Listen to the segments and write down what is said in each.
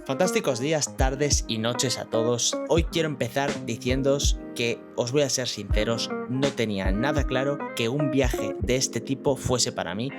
Fantásticos días, tardes y noches a todos. Hoy quiero empezar diciéndoos que, os voy a ser sinceros, no tenía nada claro que un viaje de este tipo fuese para mí.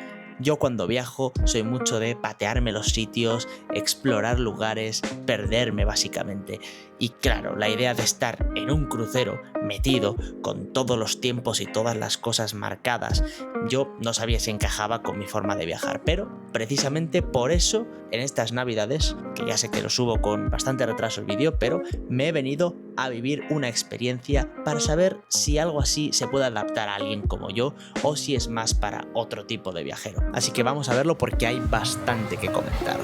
Yo cuando viajo soy mucho de patearme los sitios, explorar lugares, perderme básicamente. Y claro, la idea de estar en un crucero metido con todos los tiempos y todas las cosas marcadas, yo no sabía si encajaba con mi forma de viajar, pero precisamente por eso en estas navidades, que ya sé que lo subo con bastante retraso el vídeo, pero me he venido a vivir una experiencia para saber si algo así se puede adaptar a alguien como yo o si es más para otro tipo de viajero. Así que vamos a verlo porque hay bastante que comentar.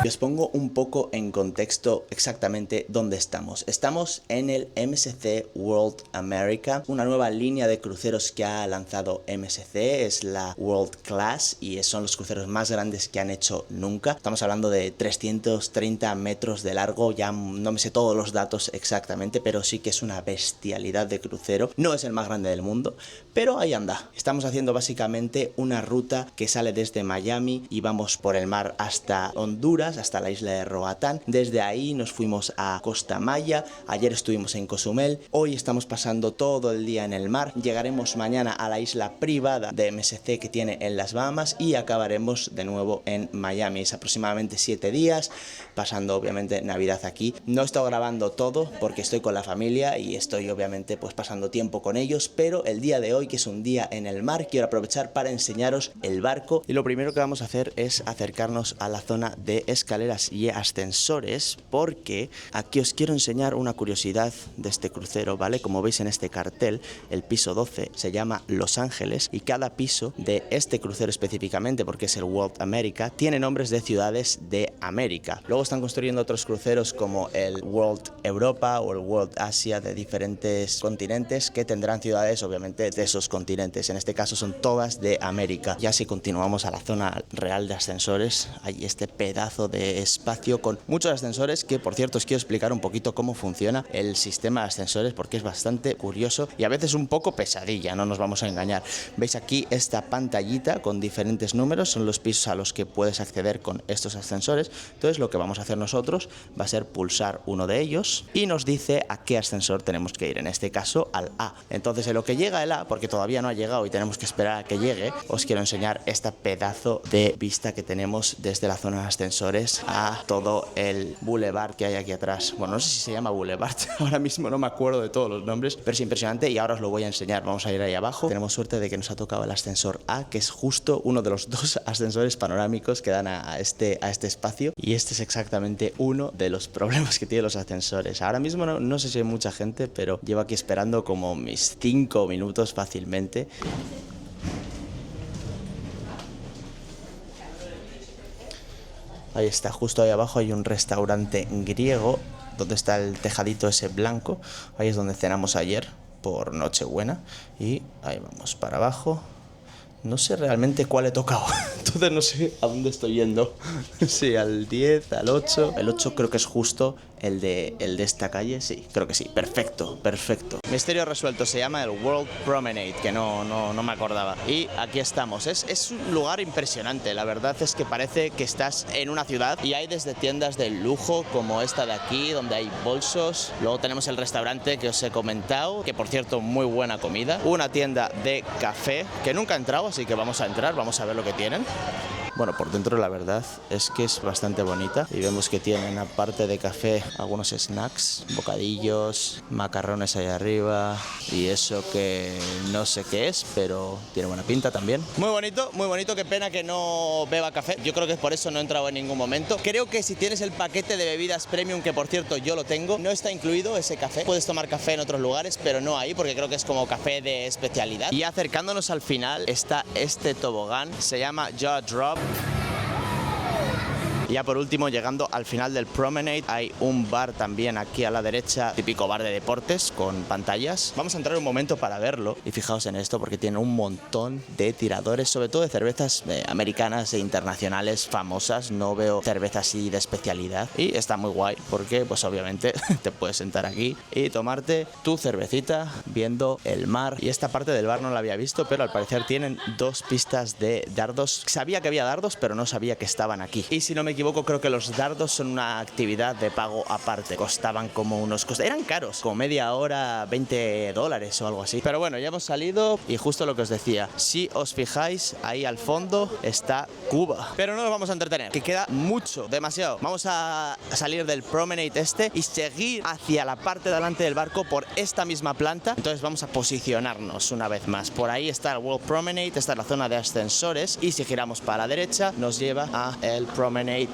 Y os pongo un poco en contexto exactamente dónde estamos. Estamos en el MSC World America, una nueva línea de cruceros que ha lanzado MSC, es la World Class y son los cruceros más grandes que han hecho nunca. Estamos hablando de 330 metros de largo, ya no me sé todos los datos exactamente, pero sí que es una bestialidad de crucero. No es el más grande del mundo, pero ahí anda. Estamos haciendo básicamente una ruta que sale desde Miami y vamos por el mar hasta Honduras, hasta la isla de Roatán. Desde ahí nos fuimos a Costa Maya, ayer estuvimos en Cozumel, hoy estamos pasando todo el día en el mar, llegaremos mañana a la isla privada de MSC que tiene en las Bahamas y acabaremos de nuevo en Miami. Es aproximadamente 7 días, pasando obviamente Navidad aquí. No he estado grabando todo porque estoy con la familia y estoy obviamente pues pasando tiempo con ellos, pero el día de hoy, que es un día en el mar, quiero aprovechar para enseñaros el barco y lo primero que vamos a hacer es acercarnos a la zona de escaleras y ascensores, porque aquí os quiero enseñar una curiosidad de este crucero, ¿vale? Como veis en este cartel, el piso 12 se llama Los Ángeles y cada piso de este crucero específicamente, porque es el World America, tiene nombres de ciudades de América. Luego están construyendo otros cruceros como el World Europa o el World Asia de diferentes continentes que tendrán ciudades obviamente de esos continentes. En este caso son todas de América. Ya si continuamos a la zona real de ascensores, hay este pedazo de espacio con muchos ascensores que, por cierto, os quiero explicar un poquito cómo funciona el sistema de ascensores porque es bastante curioso y a veces un poco pesadilla, no nos vamos a engañar. Veis aquí esta pantallita con diferentes números, son los pisos a los que puedes acceder con estos ascensores. Entonces lo que vamos a hacer nosotros va a ser pulsar uno de ellos y nos dice a qué ascensor tenemos que ir, en este caso al A. Entonces en lo que llega el A, porque todavía no ha llegado y tenemos que esperar a que llegue, os quiero enseñar este pedazo de vista que tenemos desde la zona de ascensores a todo el boulevard que hay aquí atrás. Bueno, no sé si se llama boulevard, ahora mismo no me acuerdo de todos los nombres, pero es impresionante y ahora os lo voy a enseñar. Vamos a ir ahí abajo. Tenemos suerte de que nos ha tocado el ascensor A, que es justo uno de los dos ascensores panorámicos que dan a este espacio, y este es exactamente uno de los problemas que tienen los ascensores. Ahora mismo no sé si hay mucha gente, pero llevo aquí esperando como mis 5 minutos fácilmente. Ahí está, justo ahí abajo hay un restaurante griego donde está el tejadito ese blanco. Ahí es donde cenamos ayer por Nochebuena y ahí vamos para abajo. No sé realmente cuál he tocado, entonces no sé a dónde estoy yendo. Sí, al 10, al 8. El 8 creo que es justo el de esta calle, sí, creo que sí. Perfecto, perfecto. Misterio resuelto, se llama el World Promenade, que no me acordaba. Y aquí estamos, es un lugar impresionante, la verdad es que parece que estás en una ciudad y hay desde tiendas de lujo como esta de aquí, donde hay bolsos. Luego tenemos el restaurante que os he comentado, que por cierto, muy buena comida. Una tienda de café, que nunca he entrado, así que vamos a entrar, vamos a ver lo que tienen. Bueno, por dentro la verdad es que es bastante bonita y vemos que tienen, aparte de café, algunos snacks, bocadillos, macarrones ahí arriba y eso que no sé qué es, pero tiene buena pinta también. Muy bonito, qué pena que no beba café. Yo creo que por eso no he entrado en ningún momento. Creo que si tienes el paquete de bebidas premium, que por cierto yo lo tengo, no está incluido ese café. Puedes tomar café en otros lugares, pero no ahí, porque creo que es como café de especialidad. Y acercándonos al final está este tobogán, se llama Jaw Drop. Y ya por último, llegando al final del Promenade, hay un bar también aquí a la derecha, típico bar de deportes con pantallas. Vamos a entrar un momento para verlo y fijaos en esto porque tiene un montón de tiradores, sobre todo de cervezas americanas e internacionales famosas. No veo cerveza así de especialidad y está muy guay porque pues obviamente te puedes sentar aquí y tomarte tu cervecita viendo el mar. Y esta parte del bar no la había visto, pero al parecer tienen 2 pistas de dardos. Sabía que había dardos, pero no sabía que estaban aquí. Y si no me equivoco, creo que los dardos son una actividad de pago aparte. Costaban como eran caros, como media hora, $20 o algo así. Pero bueno, ya hemos salido y justo lo que os decía, si os fijáis, ahí al fondo está Cuba. Pero no nos vamos a entretener, que queda mucho, demasiado. Vamos a salir del promenade y seguir hacia la parte de delante del barco por esta misma planta. Entonces vamos a posicionarnos una vez más. Por ahí está el World Promenade, esta es la zona de ascensores, y si giramos para la derecha nos lleva a el promenade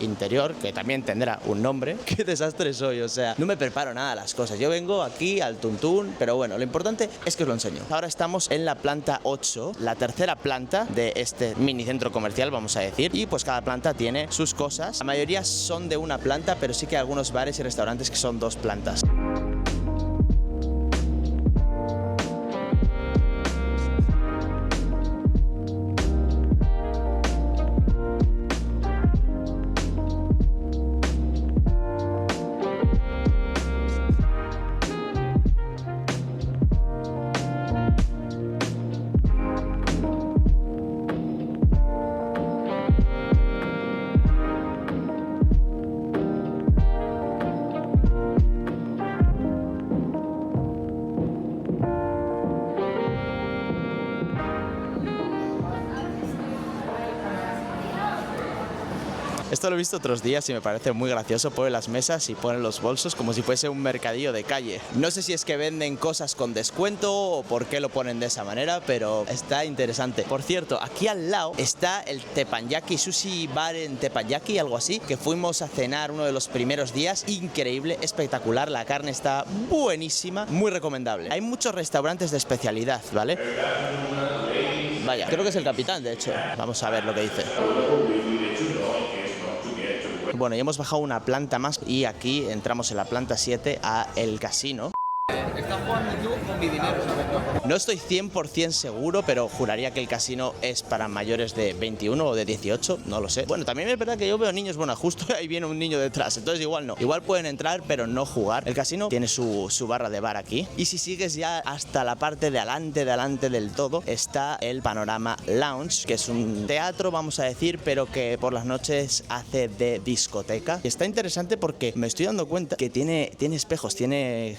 interior, que también tendrá un nombre. Qué desastre soy, o sea, no me preparo nada las cosas. Yo vengo aquí al tuntún, pero bueno, lo importante es que os lo enseño. Ahora estamos en la planta 8, la tercera planta de este mini centro comercial, vamos a decir, y pues cada planta tiene sus cosas. La mayoría son de una planta, pero sí que hay algunos bares y restaurantes que son 2 plantas. Esto lo he visto otros días y me parece muy gracioso. Ponen las mesas y ponen los bolsos como si fuese un mercadillo de calle. No sé si es que venden cosas con descuento o por qué lo ponen de esa manera, pero está interesante. Por cierto, aquí al lado está el Teppanyaki Sushi Bar en Teppanyaki, algo así, que fuimos a cenar uno de los primeros días. Increíble, espectacular, la carne está buenísima, muy recomendable. Hay muchos restaurantes de especialidad, ¿vale? Vaya, creo que es el capitán, de hecho. Vamos a ver lo que dice. Bueno, ya hemos bajado una planta más y aquí entramos en la planta 7 a el casino. Estás jugando tú con mi dinero, ¿sabes? No estoy 100% seguro, pero juraría que el casino es para mayores de 21 o de 18, no lo sé. Bueno, también es verdad que yo veo niños, bueno, justo ahí viene un niño detrás, entonces igual no. Igual pueden entrar, pero no jugar. El casino tiene su barra de bar aquí. Y si sigues ya hasta la parte de adelante del todo, está el Panorama Lounge, que es un teatro, vamos a decir, pero que por las noches hace de discoteca. Y está interesante porque me estoy dando cuenta que tiene espejos,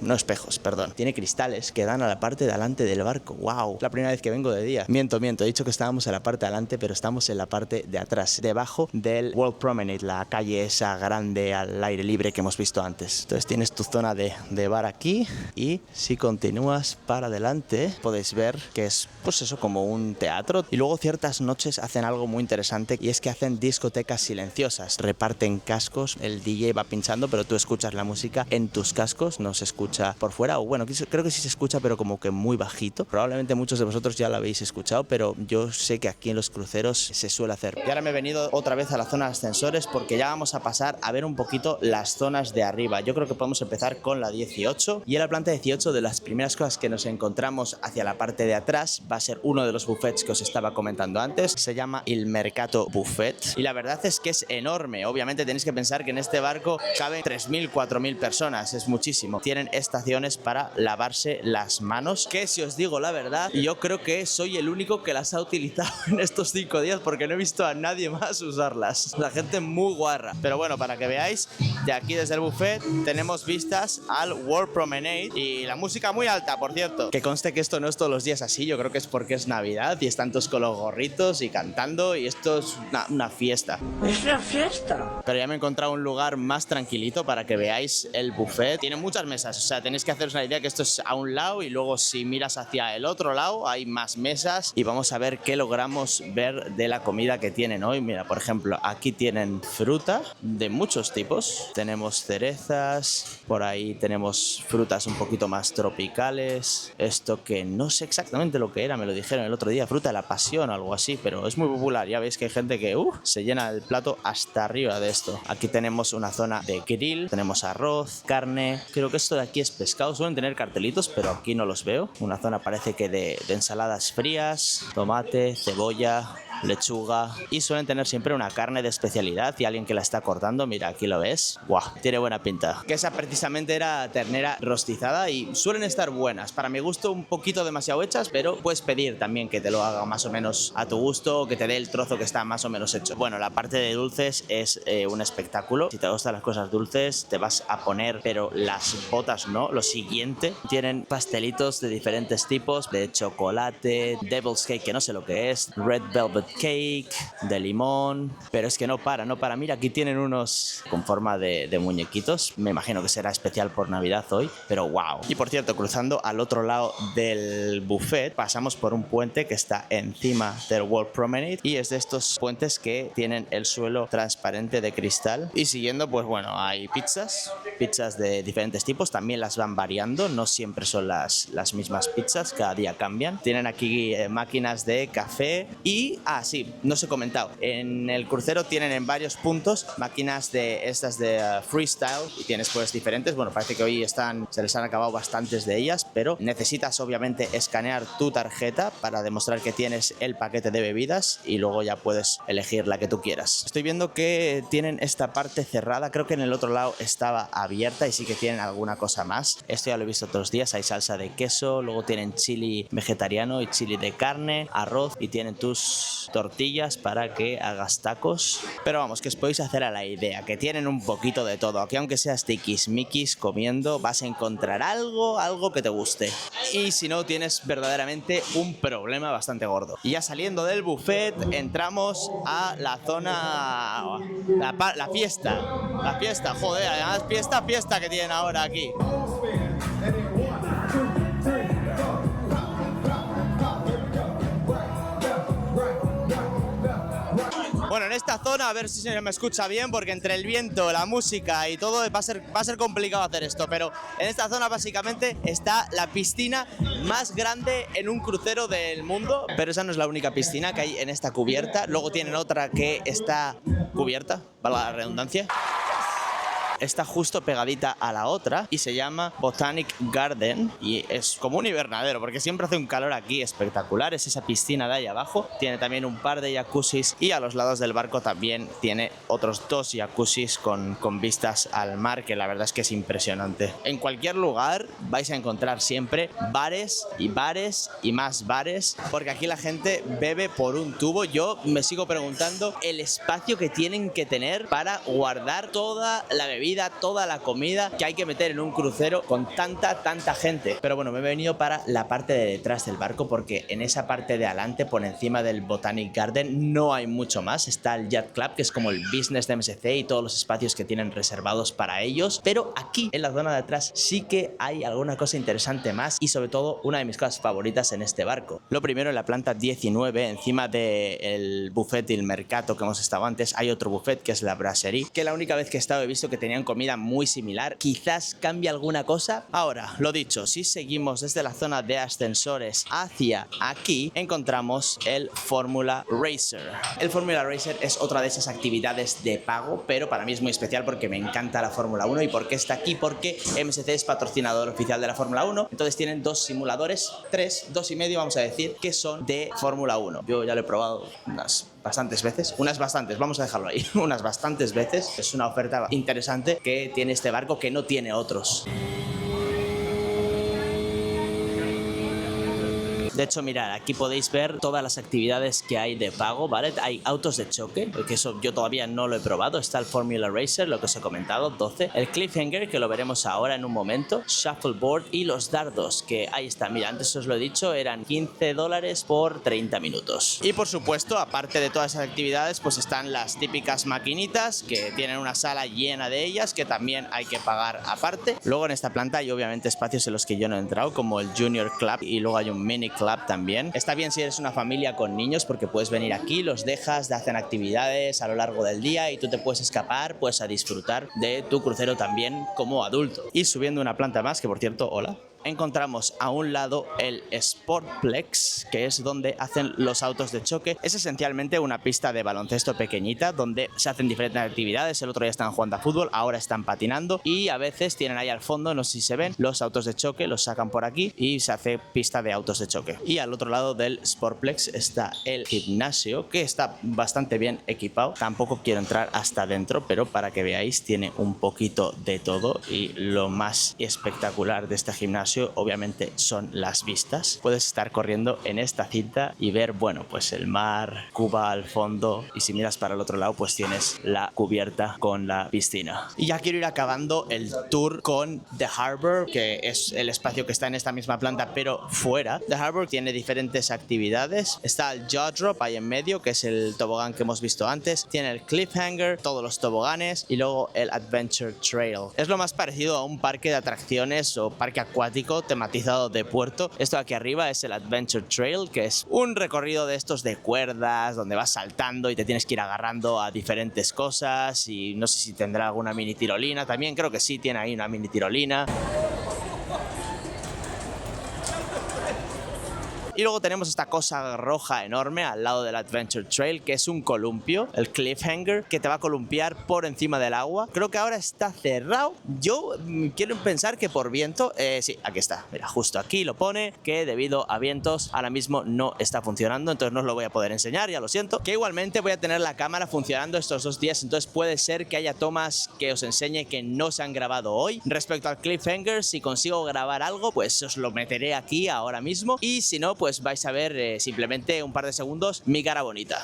no espejos, perdón. Tiene cristales que dan a la parte de delante del barco. ¡Wow! La primera vez que vengo de día. Miento. He dicho que estábamos en la parte de delante, pero estamos en la parte de atrás, debajo del World Promenade, la calle esa grande al aire libre que hemos visto antes. Entonces tienes tu zona de bar aquí y si continúas para adelante podéis ver que es pues eso, como un teatro. Y luego ciertas noches hacen algo muy interesante y es que hacen discotecas silenciosas. Reparten cascos, el DJ va pinchando, pero tú escuchas la música en tus cascos, no se escucha por fuera, o bueno, creo que sí se escucha, pero como que muy bajito. Probablemente muchos de vosotros ya lo habéis escuchado, pero yo sé que aquí en los cruceros se suele hacer. Y ahora me he venido otra vez a la zona de ascensores porque ya vamos a pasar a ver un poquito las zonas de arriba. Yo creo que podemos empezar con la 18. Y en la planta 18, de las primeras cosas que nos encontramos hacia la parte de atrás va a ser uno de los buffets que os estaba comentando antes. Se llama Il Mercato Buffet. Y la verdad es que es enorme. Obviamente tenéis que pensar que en este barco caben 3.000, 4.000 personas. Es muchísimo. Tienen estaciones para lavarse las manos, que si os digo la verdad, yo creo que soy el único que las ha utilizado en estos 5 días porque no he visto a nadie más usarlas. La gente muy guarra. Pero bueno, para que veáis, de aquí desde el buffet tenemos vistas al World Promenade y la música muy alta, por cierto. Que conste que esto no es todos los días así, yo creo que es porque es Navidad y están todos con los gorritos y cantando y esto es una fiesta. ¡Es una fiesta! Pero ya me he encontrado un lugar más tranquilito para que veáis el buffet. Tiene muchas mesas, o sea, tenéis que haceros una idea que esto es a un lado y luego si miras hacia el otro lado hay más mesas y vamos a ver qué logramos ver de la comida que tienen hoy. Mira, por ejemplo, aquí tienen fruta de muchos tipos. Tenemos cerezas, por ahí tenemos frutas un poquito más tropicales. Esto que no sé exactamente lo que era, me lo dijeron el otro día, fruta de la pasión o algo así, pero es muy popular. Ya veis que hay gente que se llena el plato hasta arriba de esto. Aquí tenemos una zona de grill, tenemos arroz, carne. Creo que esto de aquí es pescado, suelen tener cartelitos, pero aquí no los veo. Una zona parece que de ensaladas frías, tomate, cebolla, lechuga y suelen tener siempre una carne de especialidad y alguien que la está cortando. Mira, aquí lo ves. ¡Guau! Tiene buena pinta. Que esa precisamente era ternera rostizada y suelen estar buenas. Para mi gusto un poquito demasiado hechas, pero puedes pedir también que te lo haga más o menos a tu gusto o que te dé el trozo que está más o menos hecho. Bueno, la parte de dulces es un espectáculo. Si te gustan las cosas dulces, te vas a poner, pero las botas no. Lo siguiente, tienen pastelitos de diferentes tipos, de chocolate, devil's cake, que no sé lo que es, red velvet cake, de limón, pero es que no para. Mira, aquí tienen unos con forma de muñequitos. Me imagino que será especial por Navidad hoy, pero wow. Y por cierto, cruzando al otro lado del buffet, pasamos por un puente que está encima del World Promenade y es de estos puentes que tienen el suelo transparente de cristal. Y siguiendo, pues bueno, hay pizzas de diferentes tipos, también las van variando, no siempre son las mismas pizzas, cada día cambian. Tienen aquí máquinas de café y, sí, no os he comentado, en el crucero tienen en varios puntos máquinas de estas de freestyle y tienes pues diferentes. Bueno, parece que hoy se les han acabado bastantes de ellas, pero necesitas obviamente escanear tu tarjeta para demostrar que tienes el paquete de bebidas y luego ya puedes elegir la que tú quieras. Estoy viendo que tienen esta parte cerrada, creo que en el otro lado estaba abierta y sí que tienen alguna cosa más. Esto ya lo he visto otros días, hay salsa de queso, luego tienen chili vegetariano y chili de carne, arroz y tienen tus tortillas para que hagas tacos. Pero vamos, que os podéis hacer a la idea, que tienen un poquito de todo. Aquí aunque seas tiquismiquis comiendo, vas a encontrar algo que te guste. Y si no, tienes verdaderamente un problema bastante gordo. Y ya saliendo del buffet, entramos a la zona... La fiesta, joder, además fiesta que tienen ahora aquí. Bueno, en esta zona, a ver si se me escucha bien, porque entre el viento, la música y todo va a ser complicado hacer esto, pero en esta zona básicamente está la piscina más grande en un crucero del mundo, pero esa no es la única piscina que hay en esta cubierta. Luego tienen otra que está cubierta, valga la redundancia. Está justo pegadita a la otra y se llama Botanic Garden y es como un invernadero porque siempre hace un calor aquí espectacular. Es esa piscina de ahí abajo, tiene también un par de jacuzzis y a los lados del barco también tiene otros 2 jacuzzis con vistas al mar, que la verdad es que es impresionante. En cualquier lugar vais a encontrar siempre bares y más bares, porque aquí la gente bebe por un tubo. Yo me sigo preguntando el espacio que tienen que tener para guardar toda la bebida, toda la comida que hay que meter en un crucero con tanta gente. Pero bueno, me he venido para la parte de detrás del barco porque en esa parte de adelante, por encima del Botanic Garden, no hay mucho más. Está el Yacht Club, que es como el business de MSC y todos los espacios que tienen reservados para ellos. Pero aquí, en la zona de atrás, sí que hay alguna cosa interesante más y sobre todo una de mis cosas favoritas en este barco. Lo primero, en la planta 19, encima del buffet y el mercato que hemos estado antes, hay otro buffet que es la brasserie, que la única vez que he estado he visto que tenían comida muy similar. Quizás cambie alguna cosa. Ahora, lo dicho, si seguimos desde la zona de ascensores hacia aquí, encontramos el Formula Racer. El Formula Racer es otra de esas actividades de pago, pero para mí es muy especial porque me encanta la Fórmula 1. ¿Y por qué está aquí? Porque MSC es patrocinador oficial de la Fórmula 1, entonces tienen 2 simuladores, 3, 2 y medio vamos a decir, que son de Fórmula 1. Yo ya lo he probado unas bastantes, vamos a dejarlo ahí, unas bastantes veces. Es una oferta interesante que tiene este barco que no tiene otros. De hecho, mirad, aquí podéis ver todas las actividades que hay de pago, ¿vale? Hay autos de choque, que eso yo todavía no lo he probado. Está el Formula Racer, lo que os he comentado, 12. El Cliffhanger, que lo veremos ahora en un momento. Shuffleboard y los dardos, que ahí está. Mira, antes os lo he dicho, eran $15 por 30 minutos. Y por supuesto, aparte de todas esas actividades, pues están las típicas maquinitas, que tienen una sala llena de ellas, que también hay que pagar aparte. Luego en esta planta hay obviamente espacios en los que yo no he entrado, como el Junior Club, y luego hay un Mini Club también. Está bien si eres una familia con niños porque puedes venir aquí, los dejas, hacen actividades a lo largo del día y tú te puedes escapar pues a disfrutar de tu crucero también como adulto. Y subiendo una planta más, que por cierto, hola, encontramos a un lado el Sportplex, que es donde hacen los autos de choque. Es esencialmente una pista de baloncesto pequeñita donde se hacen diferentes actividades. El otro día estaban jugando a fútbol, ahora están patinando y a veces tienen ahí al fondo, no sé si se ven, los autos de choque, los sacan por aquí y se hace pista de autos de choque. Y al otro lado del Sportplex está el gimnasio, que está bastante bien equipado. Tampoco quiero entrar hasta dentro, pero para que veáis tiene un poquito de todo, y lo más espectacular de este gimnasio obviamente son las vistas. Puedes estar corriendo en esta cinta y ver, bueno, pues el mar, Cuba al fondo, y si miras para el otro lado pues tienes la cubierta con la piscina. Y ya quiero ir acabando el tour con The Harbor, que es el espacio que está en esta misma planta pero fuera. The Harbor tiene diferentes actividades. Está el Jaw Drop ahí en medio, que es el tobogán que hemos visto antes. Tiene el Cliffhanger, todos los toboganes, y luego el Adventure Trail. Es lo más parecido a un parque de atracciones o parque acuático tematizado de puerto. Esto de aquí arriba es el Adventure Trail, que es un recorrido de estos de cuerdas donde vas saltando y te tienes que ir agarrando a diferentes cosas, y no sé si tendrá alguna mini tirolina también, creo que sí, tiene ahí una mini tirolina. Y luego tenemos esta cosa roja enorme al lado del Adventure Trail, que es un columpio, el Cliffhanger, que te va a columpiar por encima del agua. Creo que ahora está cerrado. Yo quiero pensar que por viento, sí, aquí está. Mira, justo aquí lo pone, que debido a vientos ahora mismo no está funcionando, entonces no os lo voy a poder enseñar, ya lo siento. Que igualmente voy a tener la cámara funcionando estos 2 días, entonces puede ser que haya tomas que os enseñe que no se han grabado hoy. Respecto al Cliffhanger, si consigo grabar algo, pues os lo meteré aquí ahora mismo, y si no, pues vais a ver simplemente un par de segundos mi cara bonita.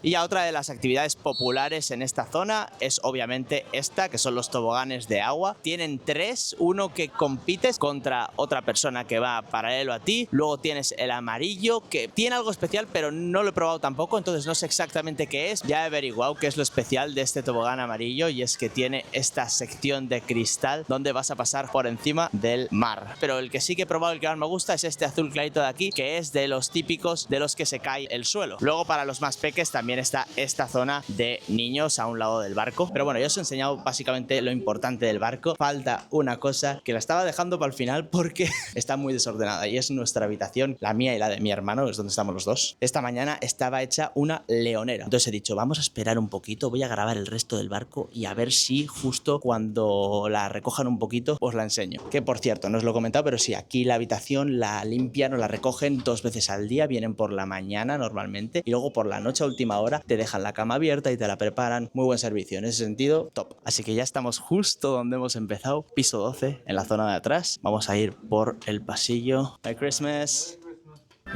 Y ya otra de las actividades populares en esta zona es obviamente esta, que son los toboganes de agua. Tienen 3, uno que compites contra otra persona que va paralelo a ti. Luego tienes el amarillo, que tiene algo especial, pero no lo he probado tampoco, entonces no sé exactamente qué es. Ya he averiguado qué es lo especial de este tobogán amarillo, y es que tiene esta sección de cristal donde vas a pasar por encima del mar. Pero el que sí que he probado, el que más me gusta, es este azul clarito de aquí, que es de los típicos de los que se cae el suelo. Luego, para los más peques también está esta zona de niños a un lado del barco. Pero bueno, yo os he enseñado básicamente lo importante del barco. Falta una cosa que la estaba dejando para el final porque está muy desordenada, y es nuestra habitación, la mía y la de mi hermano, es donde estamos los dos. Esta mañana estaba hecha una leonera, entonces he dicho, vamos a esperar un poquito, voy a grabar el resto del barco y a ver si justo cuando la recojan un poquito os la enseño. Que por cierto, no os lo he comentado, pero sí, aquí la habitación la limpian o la recogen 2 veces al día. Vienen por la mañana normalmente, y luego por la noche a última hora te dejan la cama abierta y te la preparan. Muy buen servicio, en ese sentido, top. Así que ya estamos justo donde hemos empezado, piso 12, en la zona de atrás. Vamos a ir por el pasillo. Merry Christmas.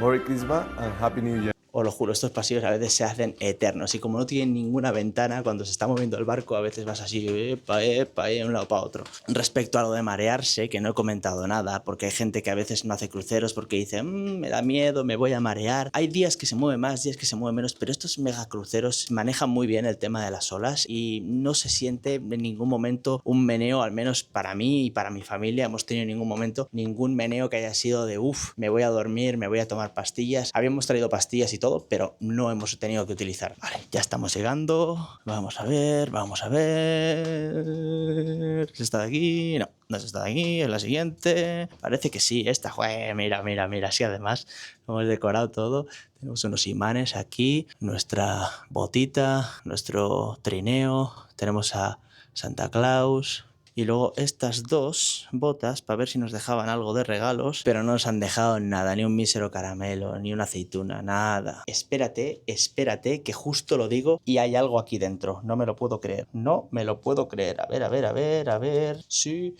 Merry Christmas and Happy New Year. Os lo juro, estos pasillos a veces se hacen eternos, y como no tienen ninguna ventana, cuando se está moviendo el barco a veces vas así, de un lado para otro. Respecto a lo de marearse, que no he comentado nada, porque hay gente que a veces no hace cruceros porque dice, me da miedo, me voy a marear. Hay días que se mueve más, días que se mueve menos, pero estos megacruceros manejan muy bien el tema de las olas y no se siente en ningún momento un meneo, al menos para mí y para mi familia. Hemos tenido en ningún momento ningún meneo que haya sido de, me voy a dormir, me voy a tomar pastillas. Habíamos traído pastillas y todo, pero no hemos tenido que utilizar. Vale, ya estamos llegando. Vamos a ver. ¿Se está de aquí? No se está de aquí. Es la siguiente. Parece que sí, esta. Mira. Sí, además hemos decorado todo. Tenemos unos imanes aquí. Nuestra botita. Nuestro trineo. Tenemos a Santa Claus. Y luego estas 2 botas para ver si nos dejaban algo de regalos, pero no nos han dejado nada, ni un mísero caramelo, ni una aceituna, nada. Espérate, que justo lo digo y hay algo aquí dentro. No me lo puedo creer. A ver. Sí.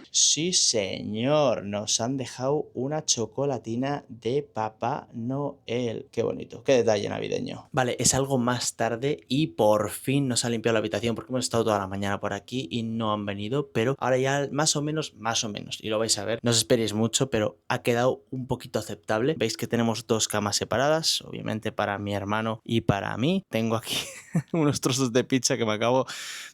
Sí, señor, nos han dejado una chocolatina de Papá Noel. Qué bonito, qué detalle navideño. Vale, es algo más tarde y por fin nos ha limpiado la habitación porque hemos estado toda la mañana por aquí y no han venido, pero ahora ya más o menos, y lo vais a ver. No os esperéis mucho, pero ha quedado un poquito aceptable. Veis que tenemos 2 camas separadas, obviamente para mi hermano y para mí. Tengo aquí unos trozos de pizza que me acabo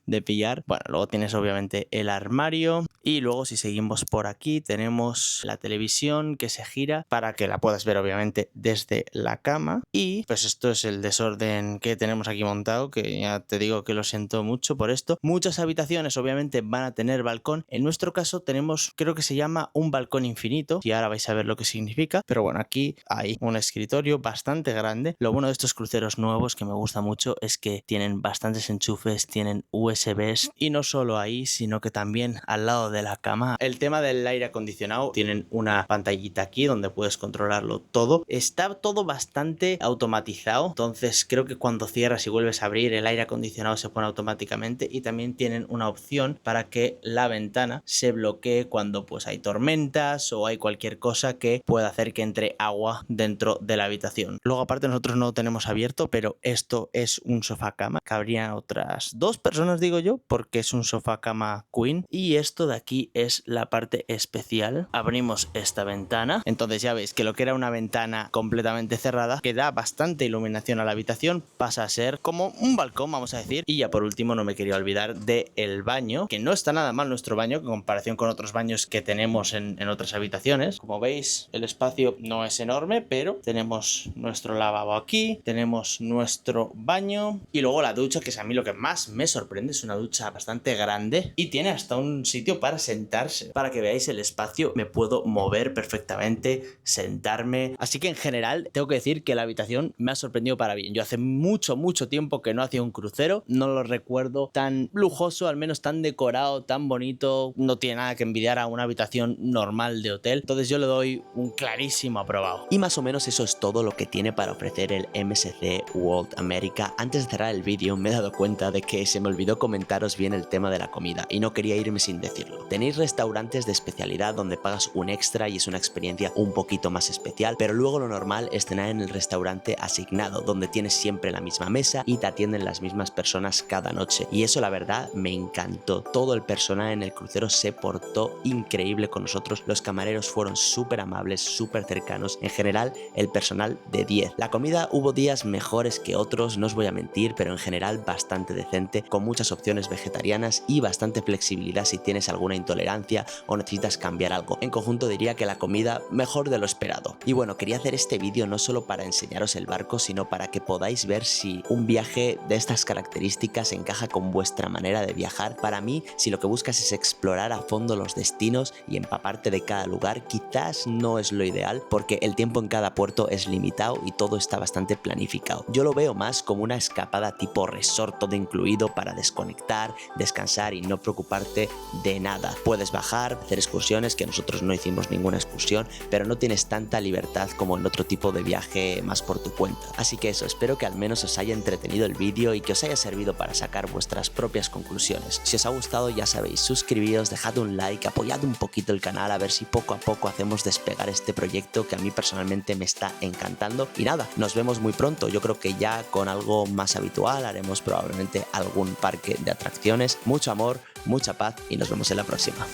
de pillar. Bueno, luego tienes obviamente el armario y luego si seguimos por aquí tenemos la televisión que se gira para que la puedas ver obviamente desde la cama. Y pues esto es el desorden que tenemos aquí montado, que ya te digo que lo siento mucho por esto. Muchas habitaciones obviamente van a tener balcón. En nuestro caso tenemos, creo que se llama un balcón infinito y ahora vais a ver lo que significa. Pero bueno, aquí hay un escritorio bastante grande. Lo bueno de estos cruceros nuevos que me gusta mucho es que tienen bastantes enchufes, tienen USBs y no solo ahí, sino que también al lado de la cama. El tema del aire acondicionado, tienen una pantallita aquí donde puedes controlarlo todo. Está todo bastante automatizado, entonces creo que cuando cierras y vuelves a abrir el aire acondicionado se pone automáticamente, y también tienen una opción para que la ventana se bloquee cuando pues hay tormentas o hay cualquier cosa que pueda hacer que entre agua dentro de la habitación. Luego aparte nosotros no lo tenemos abierto, pero esto es un sofá cama, cabrían otras 2 personas digo yo, porque es un sofá cama queen. Y esto de aquí es la parte especial. Abrimos esta ventana, entonces ya veis que lo que era una ventana completamente cerrada, que da bastante iluminación a la habitación, pasa a ser como un balcón, vamos a decir. Y ya por último no me quería olvidar del baño, que no está nada mal nuestro baño en comparación con otros baños que tenemos en otras habitaciones. Como veis, el espacio no es enorme, pero tenemos nuestro lavabo aquí, tenemos nuestro baño y luego la ducha, que es a mí lo que más me sorprende. Es una ducha bastante grande y tiene hasta un sitio para sentarse. Para que veáis el espacio, me puedo mover perfectamente, sentarme. Así que en general tengo que decir que la habitación me ha sorprendido para bien. Yo hace mucho tiempo que no hacía un crucero, no lo recuerdo tan lujoso, al menos tan decorado, tan bonito. No tiene nada que envidiar a una habitación normal de hotel, entonces yo le doy un clarísimo aprobado. Y más o menos eso es todo lo que tiene para ofrecer el MSC World America. Antes de cerrar el vídeo me he dado cuenta de que se me olvidó comentaros bien el tema de la comida y no quería irme sin decirlo. Tenéis restaurantes de especialidad donde pagas un extra y es una experiencia un poquito más especial, pero luego lo normal es cenar en el restaurante asignado, donde tienes siempre la misma mesa y te atienden las mismas personas cada noche. Y eso la verdad me encantó. Todo el personal en el crucero se portó increíble con nosotros. Los camareros fueron súper amables, súper cercanos. En general, el personal de 10. La comida hubo días mejores que otros, no os voy a mentir, pero en general bastante decente, con muchas opciones vegetarianas y bastante flexibilidad si tienes alguna intolerancia o necesitas cambiar algo. En conjunto diría que la comida mejor de lo esperado. Y bueno, quería hacer este vídeo no solo para enseñaros el barco, sino para que podáis ver si un viaje de estas características encaja con vuestra manera de viajar. Para mí, si lo que buscas es explorar a fondo los destinos y empaparte de cada lugar, quizás no es lo ideal, porque el tiempo en cada puerto es limitado y todo está bastante planificado. Yo lo veo más como una escapada tipo resort, todo incluido, para desconectar, descansar y no preocuparte de nada. Puedes bajar, hacer excursiones, que nosotros no hicimos ninguna excursión, pero no tienes tanta libertad como en otro tipo de viaje más por tu cuenta. Así que eso, espero que al menos os haya entretenido el vídeo y que os haya servido para sacar vuestras propias conclusiones. Si os ha gustado, ya sabéis, suscribíos, dejad un like, apoyad un poquito el canal, a ver si poco a poco hacemos despegar este proyecto que a mí personalmente me está encantando. Y nada, nos vemos muy pronto. Yo creo que ya con algo más habitual haremos probablemente algún parque de atracciones. Mucho amor, mucha paz y nos vemos en la próxima.